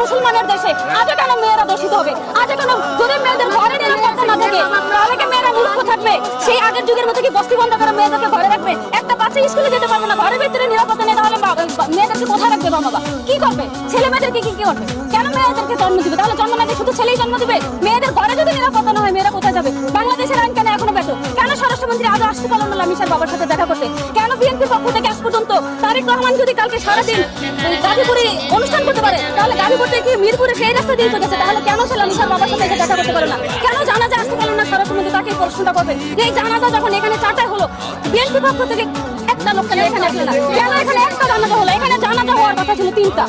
মুসলমানের দেশে আজও কেন মেয়েরা দোষিত হবে? আজও কেন গরিব মেয়েদের ঘরে নিরাপত্তা না থাকে? তাহলে কি মেয়েরা মূর্খ থাকবে? সেই আগের যুগের মতো কি বস্তি বন্ধ করে মেয়েদেরকে ঘরে রাখবে? একটা বাচ্চা স্কুলে যেতে পারবে না, ঘরের ভিতরে নিরাপত্তা নেই, তাহলে মেয়েদেরকে কোথায় রাখবে বাবা? কি করবে? ছেলে মেয়েদেরকে কি করবে? কেন মেয়েদেরকে জন্ম দিবে? তাহলে জন্ম না দিয়ে শুধু ছেলেই জন্ম দিবে? মেয়েদের ঘরে যদি নিরাপত্তা না হয় মেয়েরা কোথায় যাবে? বাংলাদেশের আইন কেন এখনো ব্যর্থ? কেন স্বরাষ্ট্রমন্ত্রী আজও আসতে পারল না লামিসার বাবার সাথে দেখা করতে? কেন বিএনপির পক্ষ থেকে আজ পর্যন্ত তারেক রহমান যদি কালকে সারাদিন গাজীপুরে অনুষ্ঠান করতে পারে, তাহলে গাজীপুর থেকে মিরপুরে সেই রাস্তা দিয়ে গেছে, তাহলে কেন সে লামিসার বাবার সাথে এসে দেখা করতে পারে না? কেন জানাজা আসতে পারল না স্বরাষ্ট্রমন্ত্রী? তাকে প্রশ্নটা করবেন। এই জানাজা যখন এখানে চারটায় হলো, বিএনপির পক্ষ থেকে একটা লোক কেন এখানে আসলে না? কেন এখানে একটা জানাজা হলো? এখানে জানাজা হওয়ার কথা ছিল 3টা।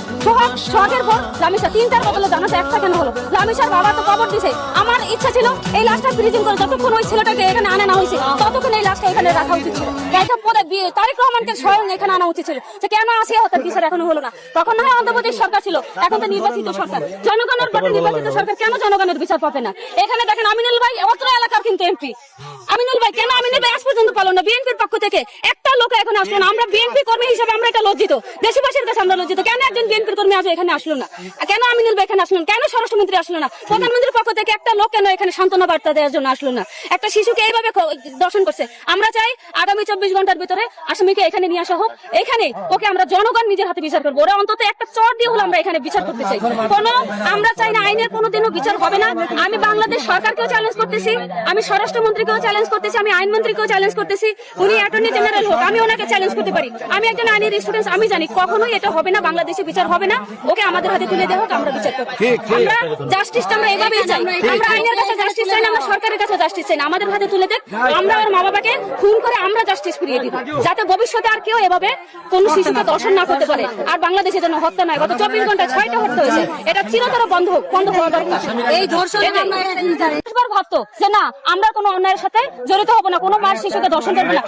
সোহাগের পর লামিসা, 3টার বদলে জানাজা একটা কেন হলো? লামিসার বাবা তো কবর দিছে। আমার ইচ্ছা ছিল এই লাশটা ফ্রিজিং করে যতক্ষণ ওই ছেলেটাকে এখানে আনা না হয়েছে ততক্ষণ এই লাশটা এখানে রাখা উচিত ছিল। এটা পরে তারেক রহমানকে স্বয়ং এখানে আনা উচিত ছিল। যে কেন আসিয়া হত্যার বিচার এখনো হলো না? তখন না হয় অন্তর্বর্তী সরকার ছিল, এখন তো নির্বাচিত সরকার, জনগণের ভোটে নির্বাচিত সরকার। কেন জনগণের বিচার পাবে না? এখানে দেখেন আমিনুল ভাই অত্র এলাকার কিন্তু এমপি। আমিনুল ভাই কেন আমিনুল ভাই আজ পর্যন্ত পারলো না? বিএনপির পক্ষ থেকে একটা লোক এখন আসলো না। আমরা বিএনপি কর্মী হিসেবে আমরা এটা লজ্জিত, দেশবাসীর কাছে আমরা লজ্জিত। কেন একজন বিএনপির কর্মী আজ এখানে আসলো না? কেন আমিনুল ভাই এখানে আসলো না? কেন স্বরাষ্ট্রমন্ত্রী আসলো না? প্রধানমন্ত্রীর পক্ষ থেকে একটা লোক কেন এখানে সান্ত্বনা বার্তা দেওয়ার জন্য আসলো না? একটা শিশুকে এইভাবে দর্শন করছে। আমরা চাই আগামী 24 ঘন্টার ভিতরে আসামিকে এখানে নিয়ে আসা হোক। এখানে ওকে আমরা জনগণ নিজের হাতে বিচার করবো। ওরা অন্তত একটা চর দিয়ে হলো আমরা এখানে বিচার করতে চাই। আমরা চাই না আইনের কোনোদিনও বিচার হবে না। আমি বাংলাদেশ সরকারকেও চ্যালেঞ্জ করতেছি, আমি স্বরাষ্ট্রমন্ত্রীকেও চ্যালেঞ্জ করতেছি, আমি আইনমন্ত্রীকেও চ্যালেঞ্জ করতেছি। উনি অ্যাটর্নি জেনারেল হোক, আমি ওনাকে চ্যালেঞ্জ করতে পারি। আমি একজন আইনের স্টুডেন্ট, আমি জানি কখনোই এটা হবে না, বাংলাদেশে বিচার হবে না। ওকে আমাদের হাতে তুলে দেওয়া হোক, আমরা বিচার করবো। আমরা জাস্টিসটা আমরা এভাবেই চাই। আমরা আইনের কাছে জাস্টিস চাই না, আমরা সরকারের কাছে জাস্টিস চাই না। আমাদের হাতে তুলে দেখ, আমরা ওর মা বাবাকে খুন করে আমরা জাস্টিস ফিরিয়ে দিব, যাতে ভবিষ্যতে আর কেউ এভাবে কোন শিশুকে দর্শন না করতে পারে। আর বাংলাদেশে যেন হত্যা নয়। গত 24 ঘন্টায় 6টা হত্যা হয়েছে। এটা চিরতর বন্ধ হওয়া দরকার। এই ধর্ষণ ভাবতো যে না, আমরা কোনো অন্যায়ের সাথে জড়িত হবো না, কোনো মার শিশুকে দর্শন করবো না।